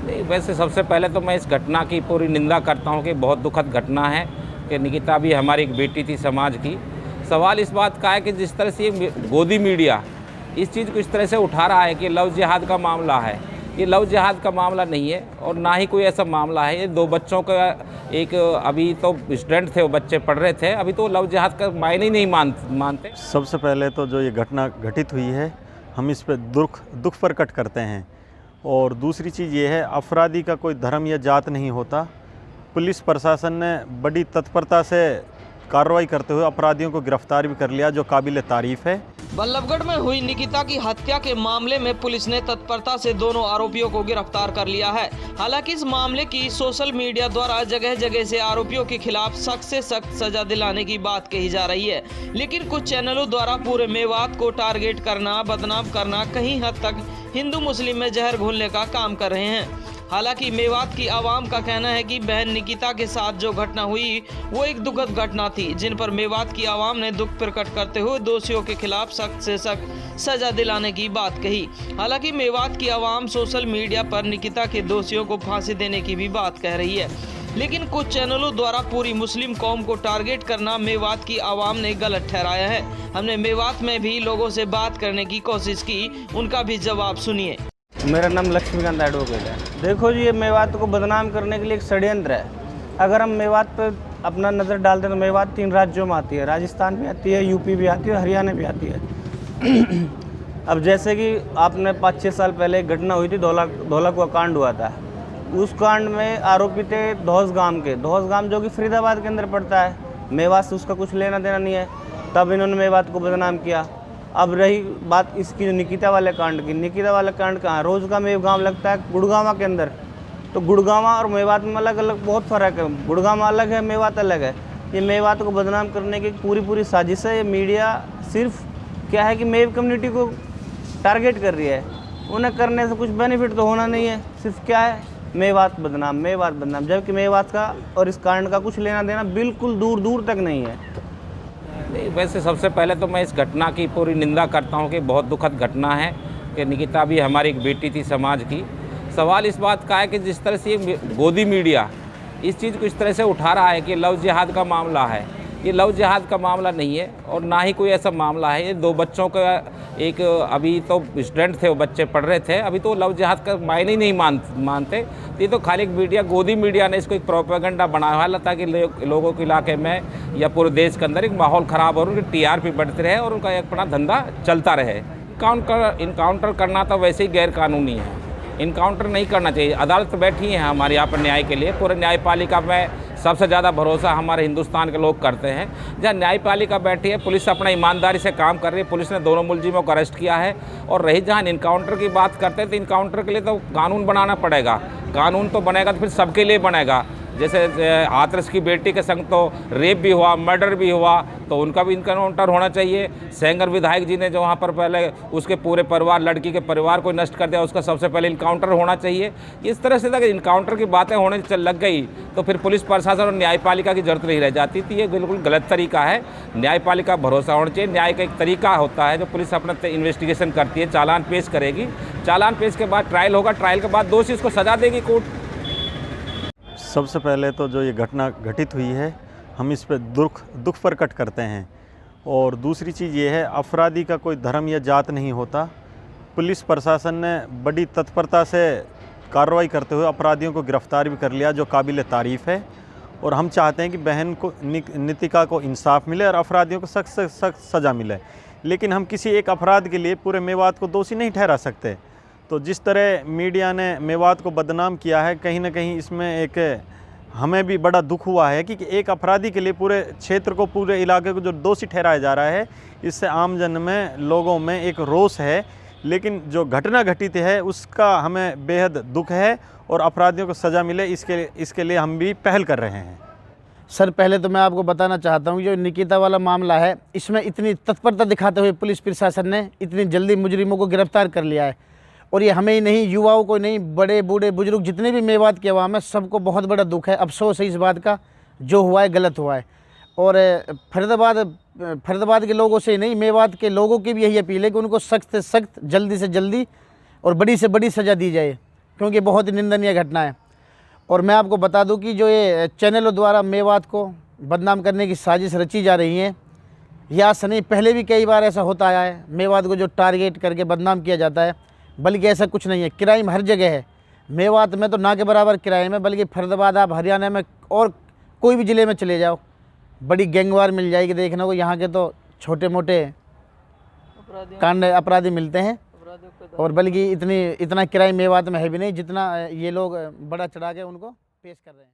नहीं, वैसे सबसे पहले तो मैं इस घटना की पूरी निंदा करता हूं कि बहुत दुखद घटना है कि निकिता भी हमारी एक बेटी थी समाज की। सवाल इस बात का है कि जिस तरह से ये गोदी मीडिया इस चीज़ को इस तरह से उठा रहा है कि लव जिहाद का मामला है, ये लव जिहाद का मामला नहीं है और ना ही कोई ऐसा मामला है। ये दो बच्चों का एक अभी तो स्टूडेंट थे, वो बच्चे पढ़ रहे थे, अभी तो लव जिहाद का मायने ही नहीं मानते। सबसे पहले तो जो ये घटना घटित हुई है, हम इस पर दुख प्रकट करते हैं। और दूसरी चीज़ ये है, अपराधी का कोई धर्म या जात नहीं होता। पुलिस प्रशासन ने बड़ी तत्परता से कार्रवाई करते हुए अपराधियों को गिरफ्तार भी कर लिया, जो काबिल तारीफ़ है। बल्लभगढ़ में हुई निकिता की हत्या के मामले में पुलिस ने तत्परता से दोनों आरोपियों को गिरफ्तार कर लिया है। हालांकि इस मामले की सोशल मीडिया द्वारा जगह जगह से आरोपियों के खिलाफ सख्त से सख्त सजा दिलाने की बात कही जा रही है, लेकिन कुछ चैनलों द्वारा पूरे मेवात को टारगेट करना, बदनाम करना, कहीं हद तक हिंदू मुस्लिम में जहर घोलने का काम कर रहे हैं। हालांकि मेवात की आवाम का कहना है कि बहन निकिता के साथ जो घटना हुई वो एक दुखद घटना थी, जिन पर मेवात की आवाम ने दुख प्रकट करते हुए दोषियों के खिलाफ सख्त से सख्त सजा दिलाने की बात कही। हालांकि मेवात की आवाम सोशल मीडिया पर निकिता के दोषियों को फांसी देने की भी बात कह रही है, लेकिन कुछ चैनलों द्वारा पूरी मुस्लिम कौम को टारगेट करना मेवात की आवाम ने गलत ठहराया है। हमने मेवात में भी लोगों से बात करने की कोशिश की, उनका भी जवाब सुनिए। मेरा नाम लक्ष्मीकांत एडवोकेट है। देखो जी, ये मेवात को बदनाम करने के लिए एक षड्यंत्र है। अगर हम मेवात पर अपना नज़र डालते हैं तो मेवात 3 राज्यों में आती है, राजस्थान भी आती है, यूपी भी आती है, हरियाणा भी आती है। अब जैसे कि आपने 5-6 साल पहले एक घटना हुई थी, धौला का कांड हुआ था। उस कांड में आरोपी थे धौस गांव के, धौस गांव जो कि फरीदाबाद के अंदर पड़ता है। मेवात से उसका कुछ लेना देना नहीं है, तब इन्होंने मेवात को बदनाम किया। अब रही बात इसकी जो निकिता वाले कांड की, निकिता वाला कांड कहाँ, रोज़ का मेव गाँव लगता है गुड़गांवा के अंदर। तो गुड़गांवा और मेवात में अलग अलग बहुत फ़र्क है, गुड़गांवा अलग है, मेवात अलग है। ये मेवात को बदनाम करने की पूरी साजिश है। ये मीडिया सिर्फ क्या है कि मेव कम्युनिटी को टारगेट कर रही है, उन्हें करने से कुछ बेनिफिट तो होना नहीं है, सिर्फ क्या है मेवात बदनाम, जबकि मेवात का और इस कांड का कुछ लेना देना बिल्कुल दूर दूर तक नहीं है। नहीं, वैसे सबसे पहले तो मैं इस घटना की पूरी निंदा करता हूं कि बहुत दुखद घटना है कि निकिता भी हमारी एक बेटी थी समाज की। सवाल इस बात का है कि जिस तरह से ये गोदी मीडिया इस चीज़ को इस तरह से उठा रहा है कि लव जिहाद का मामला है, ये लव जिहाद का मामला नहीं है और ना ही कोई ऐसा मामला है। ये दो बच्चों का एक अभी तो स्टूडेंट थे, वो बच्चे पढ़ रहे थे, अभी तो लव जिहाद का मायने ही नहीं मानते। तो ये तो खाली एक मीडिया, गोदी मीडिया ने इसको एक प्रोपेगेंडा बनाया है ताकि लोगों के इलाके में या पूरे देश के अंदर एक माहौल ख़राब और उनकी TRP बढ़ती रहे और उनका एक अपना धंधा चलता रहे। इनकाउंटर करना तो वैसे ही गैर कानूनी है, इनकाउंटर नहीं करना चाहिए। अदालत बैठी है हमारे यहाँ पर न्याय के लिए, पूरे न्यायपालिका में सबसे ज़्यादा भरोसा हमारे हिंदुस्तान के लोग करते हैं। जहाँ न्यायपालिका बैठी है, पुलिस अपना ईमानदारी से काम कर रही है, पुलिस ने दोनों मुलजिमों को अरेस्ट किया है। और रही जहाँ इनकाउंटर की बात करते हैं तो इनकाउंटर के लिए तो कानून बनाना पड़ेगा, कानून तो बनेगा तो फिर सबके लिए बनेगा। जैसे हाथरस की बेटी के संग तो रेप भी हुआ, मर्डर भी हुआ, तो उनका भी इनकाउंटर होना चाहिए। सेंगर विधायक जी ने जो वहाँ पर पहले उसके पूरे परिवार, लड़की के परिवार को नष्ट कर दिया, उसका सबसे पहले इनकाउंटर होना चाहिए। इस तरह से अगर इनकाउंटर की बातें होने लग गई तो फिर पुलिस प्रशासन और न्यायपालिका की जरूरत नहीं रह जाती थी। ये बिल्कुल गलत तरीका है। न्यायपालिका भरोसा होना चाहिए। न्याय का एक तरीका होता है जो पुलिस अपना इन्वेस्टिगेशन करती है, चालान पेश करेगी, चालान पेश के बाद ट्रायल होगा, ट्रायल के बाद दोषी उसको सजा देगी कोर्ट। सबसे पहले तो जो ये घटना घटित हुई है, हम इस पर दुख प्रकट करते हैं। और दूसरी चीज़ ये है, अपराधी का कोई धर्म या जात नहीं होता। पुलिस प्रशासन ने बड़ी तत्परता से कार्रवाई करते हुए अपराधियों को गिरफ्तार भी कर लिया, जो काबिल तारीफ़ है। और हम चाहते हैं कि बहन को नितिका को इंसाफ मिले और अपराधियों को सख्त से सख्त सज़ा मिले। लेकिन हम किसी एक अपराध के लिए पूरे मेवात को दोषी नहीं ठहरा सकते। तो जिस तरह मीडिया ने मेवात को बदनाम किया है, कहीं ना कहीं इसमें एक हमें भी बड़ा दुख हुआ है कि एक अपराधी के लिए पूरे क्षेत्र को, पूरे इलाके को जो दोषी ठहराया जा रहा है, इससे आमजन में, लोगों में एक रोष है। लेकिन जो घटना घटित है उसका हमें बेहद दुख है और अपराधियों को सज़ा मिले, इसके लिए हम भी पहल कर रहे हैं। सर, पहले तो मैं आपको बताना चाहता हूँ, जो निकिता वाला मामला है, इसमें इतनी तत्परता दिखाते हुए पुलिस प्रशासन ने इतनी जल्दी मुजरिमों को गिरफ्तार कर लिया है। और ये हमें ही नहीं, युवाओं को नहीं, बड़े बूढ़े बुजुर्ग जितने भी मेवात की आवाम है, सबको बहुत बड़ा दुख है, अफसोस है इस बात का। जो हुआ है गलत हुआ है। और फरीदाबाद के लोगों से नहीं, मेवात के लोगों की भी यही अपील है कि उनको सख्त से सख्त, जल्दी से जल्दी और बड़ी से बड़ी सज़ा दी जाए। क्योंकि बहुत ही निंदनीय घटना है। और मैं आपको बता दूं कि जो ये चैनलों द्वारा मेवात को बदनाम करने की साजिश रची जा रही है, या नहीं, पहले भी कई बार ऐसा होता आया है, मेवात को जो टारगेट करके बदनाम किया जाता है, बल्कि ऐसा कुछ नहीं है। क्राइम हर जगह है, मेवात में तो ना के बराबर क्राइम है, बल्कि फरीदाबाद, आप हरियाणा में और कोई भी ज़िले में चले जाओ, बड़ी गैंगवार मिल जाएगी देखने को। यहाँ के तो छोटे मोटे कांड अपराधी मिलते हैं, और बल्कि इतना क्राइम मेवात में है भी नहीं जितना ये लोग बड़ा चढ़ा के उनको पेश कर रहे हैं।